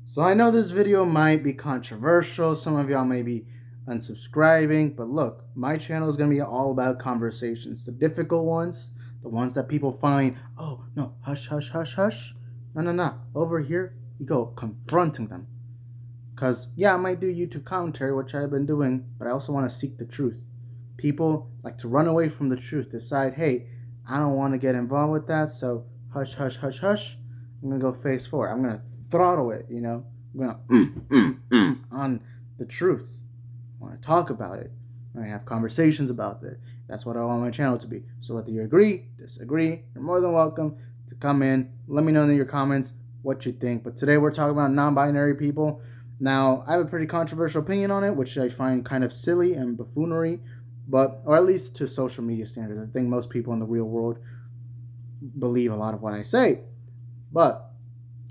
So I know this video might be controversial. Some of y'all may be unsubscribing, but look, my channel is going to be all about conversations. The difficult ones, the ones that people find, oh, no, hush, hush, hush, hush. No, no, no. Over here, you go confronting them. Because, yeah, I might do YouTube commentary, which I've been doing, but I also want to seek the truth. People like to run away from the truth, decide, hey, I don't want to get involved with that, so hush, hush, hush, hush. I'm going to go face forward. I'm going to throttle it, you know? I'm going on the truth. I want to talk about it. I have conversations about it. That's what I want my channel to be. So whether you agree, disagree, you're more than welcome to come in. Let me know in your comments what you think. But today we're talking about non-binary people. Now, I have a pretty controversial opinion on it, which I find kind of silly and buffoonery, or at least to social media standards. I think most people in the real world believe a lot of what I say. But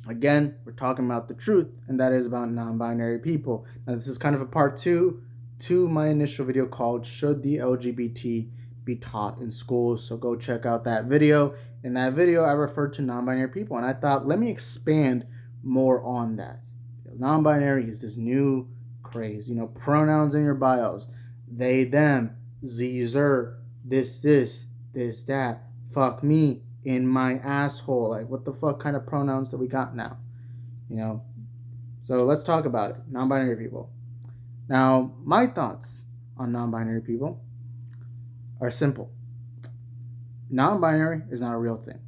again, we're talking about the truth, and that is about non-binary people. Now, this is kind of a part two to my initial video called Should the LGBT be taught in schools? So go check out that video. In that video, I referred to non-binary people, and I thought, let me expand more on that. Non-binary is this new craze. You know, pronouns in your bios. They, them, ze, zer, this, that, fuck me, in my asshole. Like, what the fuck kind of pronouns that we got now? You know? So let's talk about it. Non-binary people. Now, my thoughts on non-binary people are simple. Non-binary is not a real thing.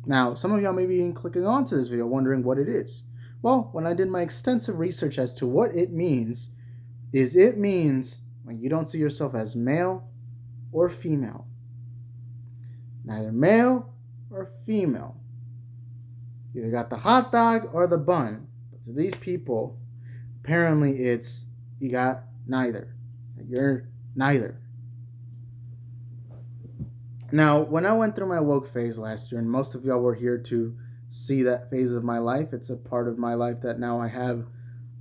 Now, some of y'all may be clicking onto this video wondering what it is. Well, when I did my extensive research as to what it means when you don't see yourself as male or female. Neither male or female. You either got the hot dog or the bun. But to these people, apparently it's you got neither. You're neither. Now, when I went through my woke phase last year, and most of y'all were here to see that phase of my life, it's a part of my life that now I have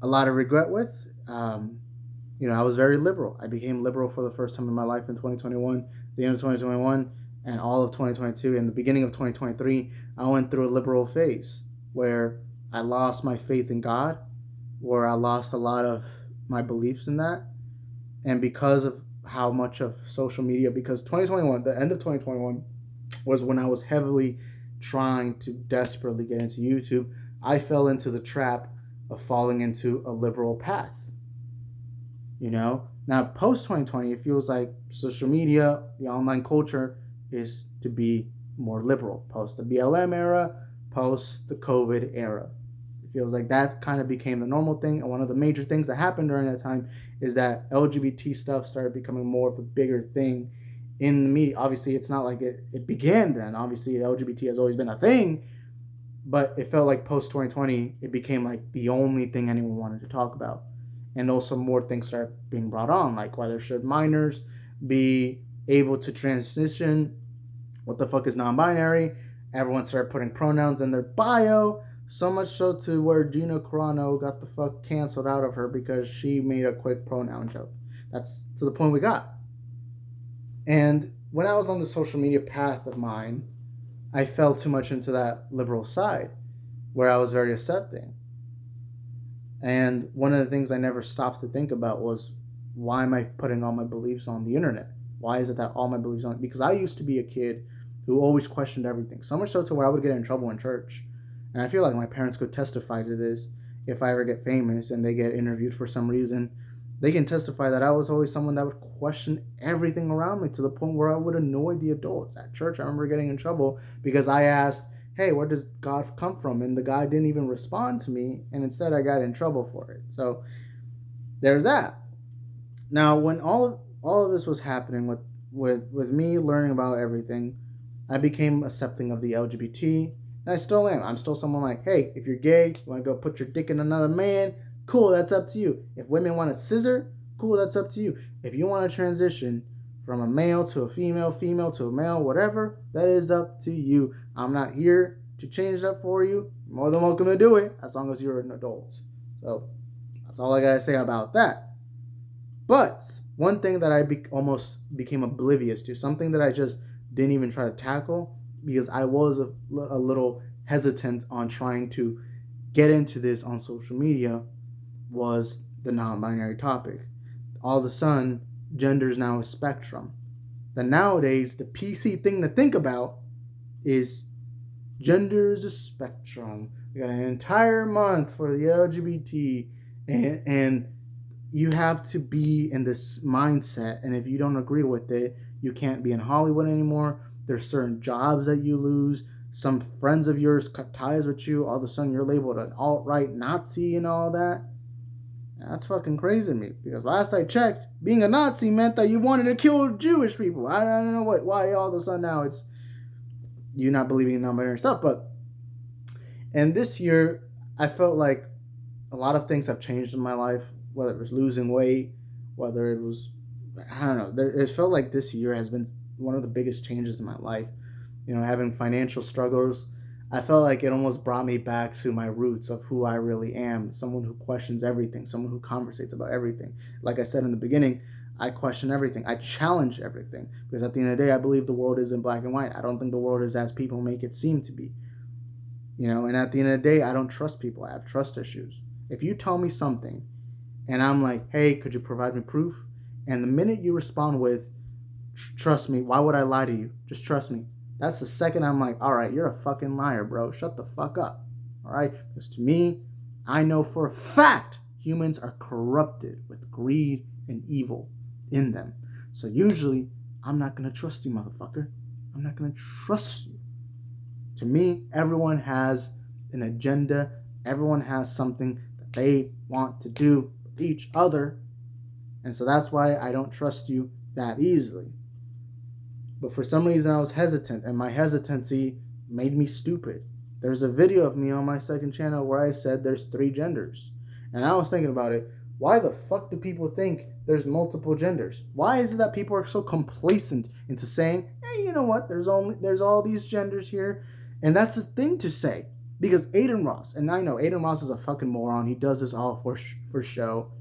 a lot of regret with. I was very liberal. I became liberal for the first time in my life in 2021, the end of 2021, and all of 2022. And the beginning of 2023, I went through a liberal phase where I lost my faith in God, where I lost a lot of my beliefs in that. And because of how much of social media, because 2021, the end of 2021, was when I was heavily trying to desperately get into YouTube, I fell into the trap of falling into a liberal path. You know, now post 2020, it feels like social media, the online culture is to be more liberal. Post the BLM era, post the COVID era. It feels like that kind of became the normal thing. And one of the major things that happened during that time is that LGBT stuff started becoming more of a bigger thing in the media. Obviously, it's not like it began then. Obviously, LGBT has always been a thing, but it felt like post 2020, it became like the only thing anyone wanted to talk about. And also more things started being brought on, like whether should minors be able to transition? What the fuck is non-binary? Everyone started putting pronouns in their bio, so much so to where Gina Carano got the fuck canceled out of her because she made a quick pronoun joke. That's to the point we got. And when I was on the social media path of mine, I fell too much into that liberal side where I was very accepting. And one of the things I never stopped to think about was, why am I putting all my beliefs on the internet? Why is it that all my beliefs on? Because I used to be a kid who always questioned everything, so much so to where I would get in trouble in church. And I feel like my parents could testify to this. If I ever get famous and they get interviewed for some reason, they can testify that I was always someone that would question everything around me to the point where I would annoy the adults. At church, I remember getting in trouble because I asked, hey, where does God come from? And the guy didn't even respond to me, and instead I got in trouble for it. So there's that. Now, when all of this was happening with me learning about everything, I became accepting of the LGBT, and I still am. I'm still someone like, hey, if you're gay, you want to go put your dick in another man, cool, that's up to you. If women want to scissor, cool, that's up to you. If you want to transition from a male to a female, female to a male, whatever, that is up to you. I'm not here to change that for you. You're more than welcome to do it as long as you're an adult. So that's all I gotta say about that. But one thing that I almost became oblivious to, something that I just didn't even try to tackle because I was a little hesitant on trying to get into this on social media was the non-binary topic. All of a sudden, gender is now a spectrum. That nowadays, the PC thing to think about is gender is a spectrum. We got an entire month for the LGBT, and you have to be in this mindset. And if you don't agree with it, you can't be in Hollywood anymore. There's certain jobs that you lose. Some friends of yours cut ties with you. All of a sudden, you're labeled an alt-right Nazi and all that. That's fucking crazy to me. Because last I checked, being a Nazi meant that you wanted to kill Jewish people. I don't know why all of a sudden now it's you not believing in non-binary stuff. But and this year, I felt like a lot of things have changed in my life. Whether it was losing weight, whether it was, I don't know. It felt like this year has been one of the biggest changes in my life. Having financial struggles, I felt like it almost brought me back to my roots of who I really am. Someone who questions everything, someone who conversates about everything. Like I said in the beginning, I question everything. I challenge everything. Because at the end of the day, I believe the world isn't black and white. I don't think the world is as people make it seem to be. And at the end of the day, I don't trust people. I have trust issues. If you tell me something and I'm like, hey, could you provide me proof? And the minute you respond with, trust me, why would I lie to you? Just trust me. That's the second I'm like, all right, you're a fucking liar, bro. Shut the fuck up. All right? Because to me, I know for a fact humans are corrupted with greed and evil in them. So usually, I'm not going to trust you, motherfucker. I'm not going to trust you. To me, everyone has an agenda. Everyone has something that they want to do with each other. And so that's why I don't trust you that easily. But for some reason, I was hesitant, and my hesitancy made me stupid. There's a video of me on my second channel where I said there's 3 genders. And I was thinking about it. Why the fuck do people think there's multiple genders? Why is it that people are so complacent into saying, hey, you know what? There's all these genders here. And that's the thing to say. Because Aiden Ross, and I know Aiden Ross is a fucking moron. He does this all for show.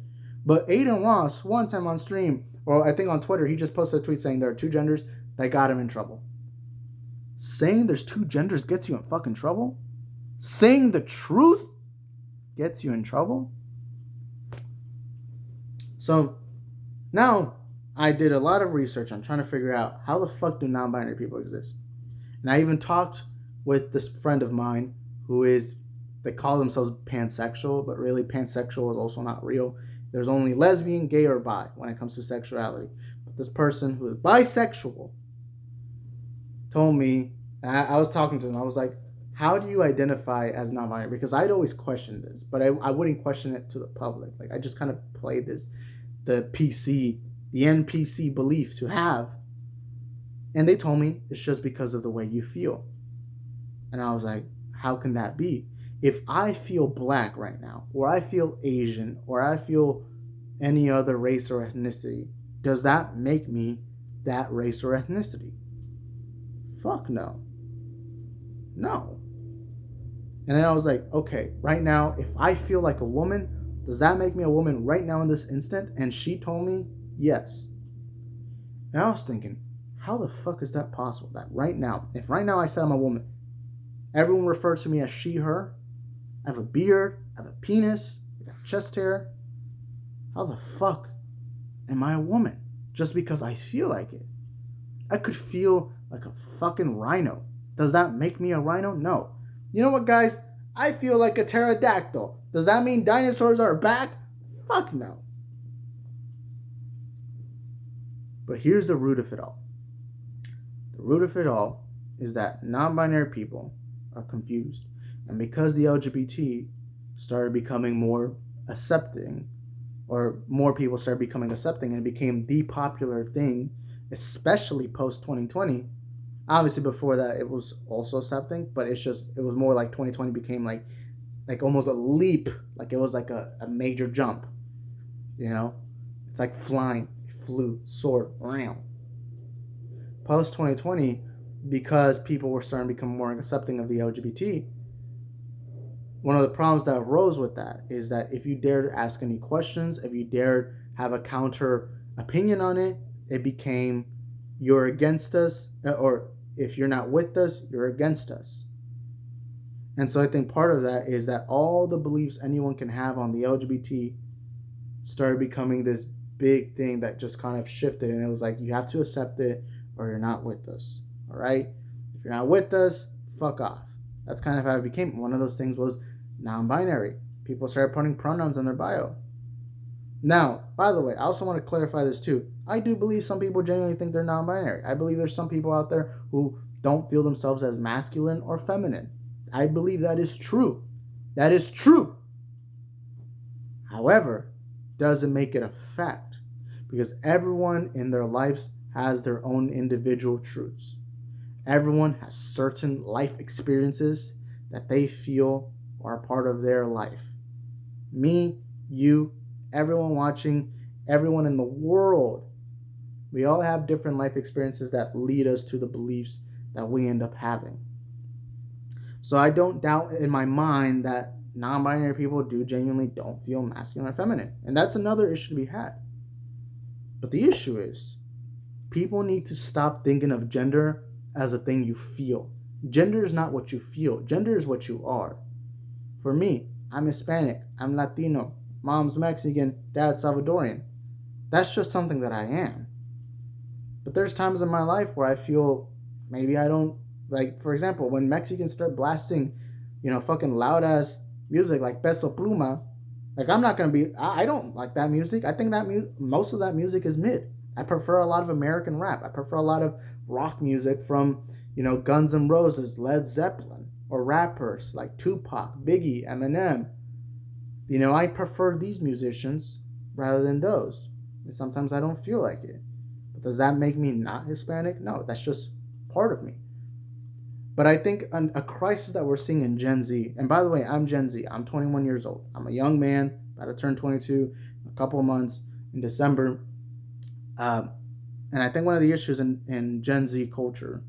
But Aiden Ross, one time on stream, or I think on Twitter, he just posted a tweet saying there are 2 genders. That got him in trouble. Saying there's 2 genders gets you in fucking trouble? Saying the truth gets you in trouble? So now I did a lot of research on trying to figure out how the fuck do non-binary people exist. And I even talked with this friend of mine they call themselves pansexual, but really pansexual is also not real. There's only lesbian, gay, or bi when it comes to sexuality. But this person who is bisexual told me, and I was talking to him, I was like, how do you identify as non-binary? Because I'd always questioned this, but I wouldn't question it to the public. Like, I just kind of played the NPC belief to have. And they told me it's just because of the way you feel. And I was like, how can that be? If I feel black right now, or I feel Asian, or I feel any other race or ethnicity, does that make me that race or ethnicity? Fuck no. No. And then I was like, okay, right now, if I feel like a woman, does that make me a woman right now in this instant? And she told me, yes. And I was thinking, how the fuck is that possible? That right now, if right now I said I'm a woman, everyone refers to me as she, her, I have a beard, I have a penis, I got chest hair. How the fuck am I a woman? Just because I feel like it. I could feel like a fucking rhino. Does that make me a rhino? No. You know what, guys? I feel like a pterodactyl. Does that mean dinosaurs are back? Fuck no. But here's the root of it all. The root of it all is that non-binary people are confused. And because the LGBT started becoming more accepting, or more people started becoming accepting, and it became the popular thing, especially post-2020. Obviously, before that, it was also accepting, but it was more like 2020 became like almost a leap. Like it was like a major jump. It's like flying. It flew, soared, around. Post-2020, because people were starting to become more accepting of the LGBT, one of the problems that arose with that is that if you dared ask any questions, if you dared have a counter opinion on it, it became you're against us, or if you're not with us, you're against us. And so I think part of that is that all the beliefs anyone can have on the LGBT started becoming this big thing that just kind of shifted. And it was like, you have to accept it or you're not with us. All right? If you're not with us, fuck off. That's kind of how it became. One of those things was non binary. People started putting pronouns in their bio. Now, by the way, I also want to clarify this too. I do believe some people genuinely think they're non binary. I believe there's some people out there who don't feel themselves as masculine or feminine. I believe that is true. That is true. However, doesn't make it a fact because everyone in their lives has their own individual truths. Everyone has certain life experiences that they feel are part of their life. Me, you, everyone watching, everyone in the world, we all have different life experiences that lead us to the beliefs that we end up having. So I don't doubt in my mind that non-binary people do genuinely don't feel masculine or feminine. And that's another issue to be had. But the issue is people need to stop thinking of gender as a thing you feel. Gender is not what you feel. Gender is what you are. For me, I'm Hispanic, I'm Latino, mom's Mexican, dad's Salvadorian. That's just something that I am. But there's times in my life where I feel maybe I don't, like, for example, when Mexicans start blasting, fucking loud ass music like Peso Pluma, like, I'm not going to be, I don't like that music. I think that most of that music is mid. I prefer a lot of American rap. I prefer a lot of rock music from, Guns N' Roses, Led Zeppelin, or rappers like Tupac, Biggie, Eminem. I prefer these musicians rather than those. And sometimes I don't feel like it. But does that make me not Hispanic? No, that's just part of me. But I think a crisis that we're seeing in Gen Z, and by the way, I'm Gen Z. I'm 21 years old. I'm a young man, about to turn 22 in a couple of months in December. And I think one of the issues in Gen Z culture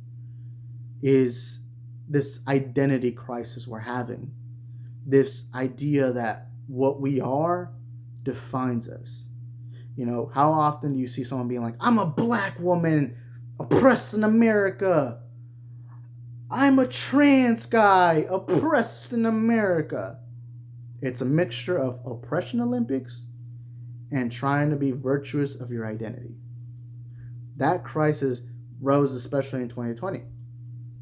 is this identity crisis we're having. This idea that what we are defines us. How often do you see someone being like, I'm a black woman oppressed in America? I'm a trans guy oppressed in America. It's a mixture of oppression Olympics and trying to be virtuous of your identity. That crisis rose especially in 2020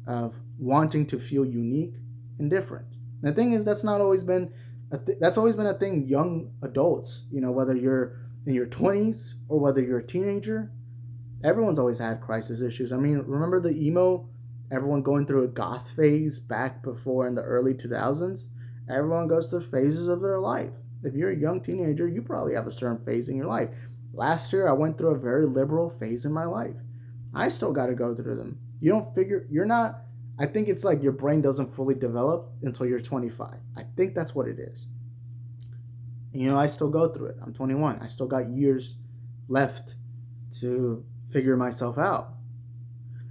of wanting to feel unique and different. And the thing is, that's always been a thing young adults, whether you're in your 20s or whether you're a teenager, everyone's always had crisis issues. I mean, remember the emo, everyone going through a goth phase back before in the early 2000s? Everyone goes through phases of their life. If you're a young teenager, you probably have a certain phase in your life. Last year, I went through a very liberal phase in my life. I still got to go through them. I think it's like your brain doesn't fully develop until you're 25. I think that's what it is. And, I still go through it. I'm 21. I still got years left to figure myself out.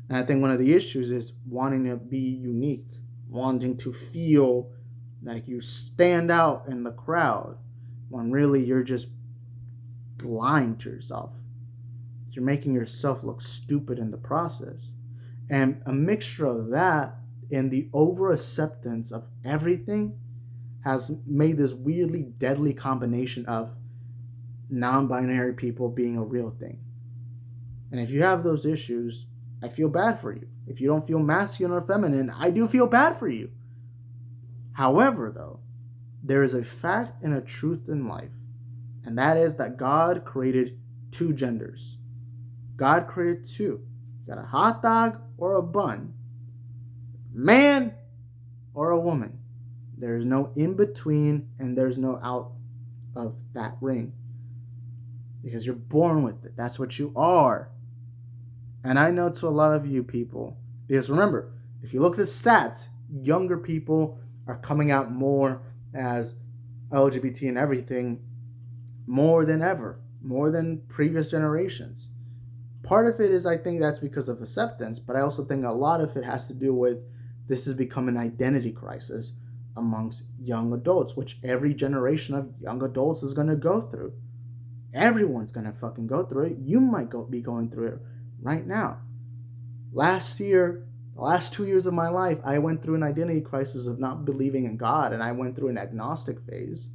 And I think one of the issues is wanting to be unique, wanting to feel like you stand out in the crowd when really you're just lying to yourself. You're making yourself look stupid in the process. And a mixture of that and the over acceptance of everything has made this weirdly deadly combination of non-binary people being a real thing. And if you have those issues, I feel bad for you. If you don't feel masculine or feminine, I do feel bad for you. However, though, there is a fact and a truth in life, and that is that God created two genders. God created two. You got a hot dog or a bun, man or a woman. There's no in between, and there's no out of that ring. Because you're born with it. That's what you are. And I know to a lot of you people, because remember, if you look at the stats, younger people are coming out more as LGBT and everything more than ever, more than previous generations. Part of it is, I think that's because of acceptance, but I also think a lot of it has to do with this has become an identity crisis amongst young adults, which every generation of young adults is going to go through. Everyone's going to fucking go through it. You might be going through it right now. Last year, The last 2 years of my life, I went through an identity crisis of not believing in God, and I went through an agnostic phase,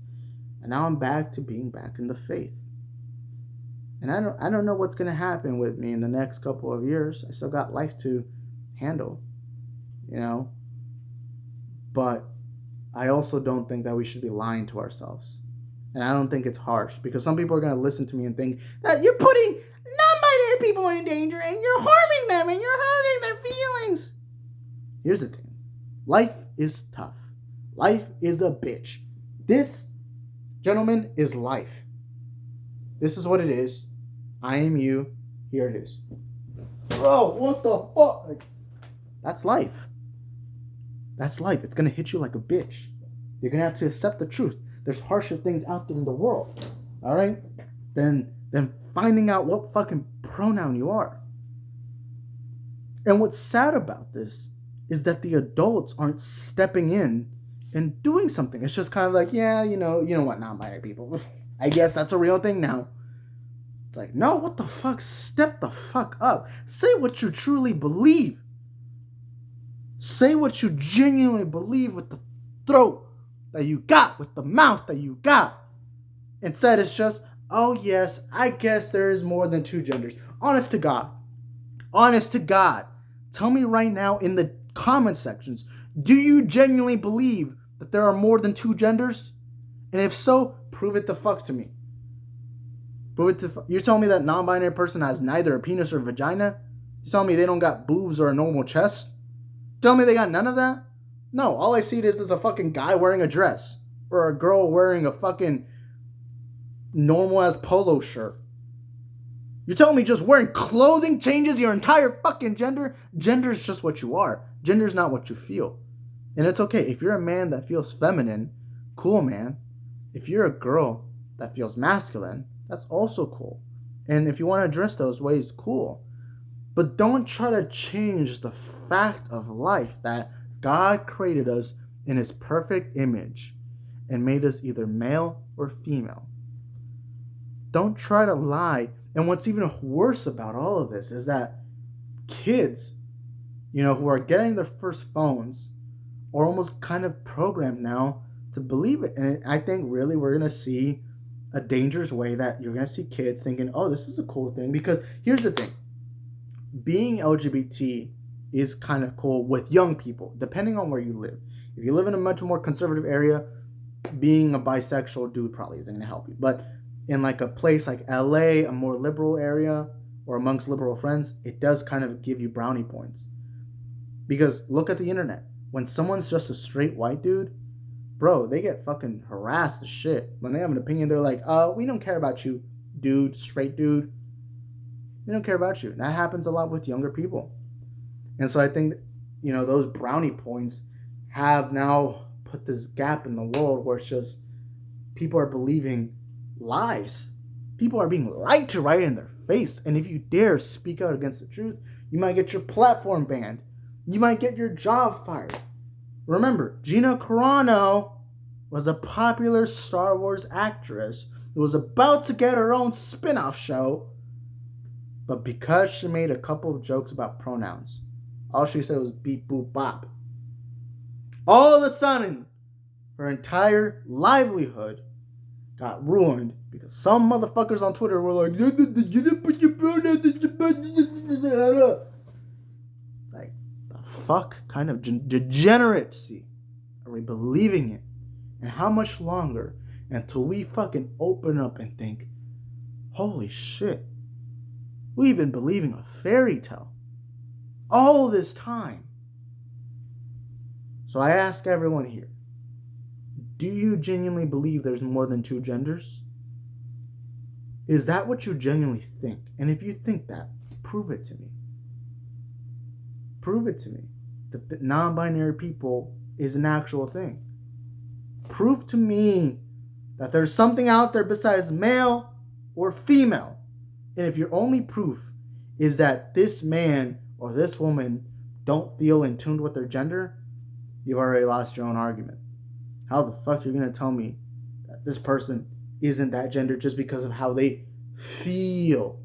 and now I'm back to being back in the faith. And I don't know what's going to happen with me in the next couple of years. I still got life to handle, you know. But I also don't think that we should be lying to ourselves. And I don't think it's harsh, because some people are going to listen to me and think that you're putting non-binary people in danger and you're harming them and you're hurting their feelings. Here's the thing. Life is tough. Life is a bitch. This, gentlemen, is life. This is what it is. I am you. Here it is. Oh, what the fuck? That's life. That's life. It's going to hit you like a bitch. You're going to have to accept the truth. There's harsher things out there in the world. All right? Than finding out what fucking pronoun you are. And what's sad about this is that the adults aren't stepping in and doing something. It's just kind of like, yeah, you know what, non-binary people. I guess that's a real thing now. It's like, no, what the fuck? Step the fuck up. Say what you truly believe. Say what you genuinely believe with the throat that you got, with the mouth that you got. Instead, it's just, oh yes, I guess there is more than two genders. Honest to God. Honest to God. Tell me right now in the comment sections, do you genuinely believe that there are more than two genders? And if so, prove it the fuck to me. You're telling me that non-binary person has neither a penis or a vagina? You're telling me they don't got boobs or a normal chest? Tell me they got none of that? No, all I see is a fucking guy wearing a dress. Or a girl wearing a fucking normal-ass polo shirt. You're telling me just wearing clothing changes your entire fucking gender? Gender is just what you are. Gender is not what you feel. And it's okay. If you're a man that feels feminine, cool, man. If you're a girl that feels masculine, that's also cool. And if you want to dress those ways, cool. But don't try to change the fact of life that God created us in his perfect image and made us either male or female. Don't try to lie. And what's even worse about all of this is that kids, who are getting their first phones are almost kind of programmed now to believe it. And I think really we're going to see a dangerous way that you're going to see kids thinking, oh, this is a cool thing. Because here's the thing. Being LGBT is kind of cool with young people, depending on where you live. If you live in a much more conservative area, being a bisexual dude probably isn't going to help you. But in like a place like LA, a more liberal area, or amongst liberal friends, it does kind of give you brownie points. Because look at the internet. When someone's just a straight white dude, bro, they get fucking harassed as shit. When they have an opinion, they're like, we don't care about you, dude, straight dude. We don't care about you. That happens a lot with younger people. And so I think, those brownie points have now put this gap in the world where it's just people are believing lies. People are being lied to right in their face. And if you dare speak out against the truth, you might get your platform banned. You might get your job fired. Remember, Gina Carano was a popular Star Wars actress who was about to get her own spin-off show. But because she made a couple of jokes about pronouns, all she said was beep, boop, bop. All of a sudden, her entire livelihood got ruined because some motherfuckers on Twitter were like, you didn't put your pronouns. Like, the fuck kind of degeneracy are we believing in? And how much longer until we fucking open up and think, holy shit, we've been believing a fairy tale all this time. So I ask everyone here, do you genuinely believe there's more than two genders? Is that what you genuinely think? And if you think that, prove it to me. Prove it to me that non-binary people is an actual thing. Prove to me that there's something out there besides male or female. And if your only proof is that this man or this woman don't feel in tune with their gender, you've already lost your own argument. How the fuck are you going to tell me that this person isn't that gender just because of how they feel?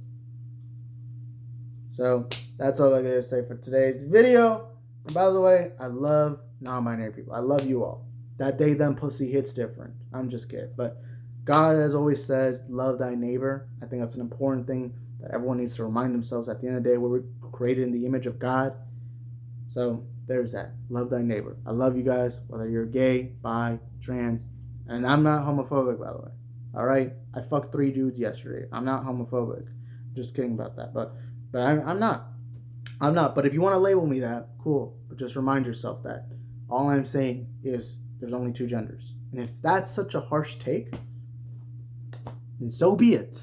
So that's all I got to say for today's video. And by the way, I love non-binary people. I love you all. That day, them pussy hits different. I'm just kidding. But God has always said, love thy neighbor. I think that's an important thing that everyone needs to remind themselves. At the end of the day, we're created in the image of God. So there's that. Love thy neighbor. I love you guys, whether you're gay, bi, trans. And I'm not homophobic, by the way. All right? I fucked 3 dudes yesterday. I'm not homophobic. Just kidding about that. But I'm not. I'm not. But if you want to label me that, cool. But just remind yourself that all I'm saying is there's only 2 genders. And if that's such a harsh take, then so be it.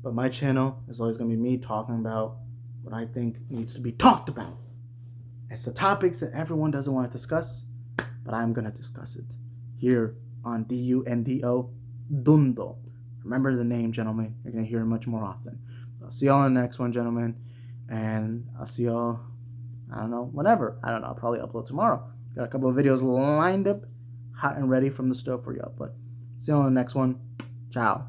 But my channel is always going to be me talking about what I think needs to be talked about. It's the topics that everyone doesn't want to discuss, but I'm going to discuss it here on DUNDO, Dundo. Remember the name, gentlemen. You're going to hear it much more often. I'll see y'all in the next one, gentlemen. And I'll see y'all, I don't know, whenever. I don't know. I'll probably upload tomorrow. Got a couple of videos lined up, hot and ready from the stove for y'all. But see y'all in the next one. Ciao.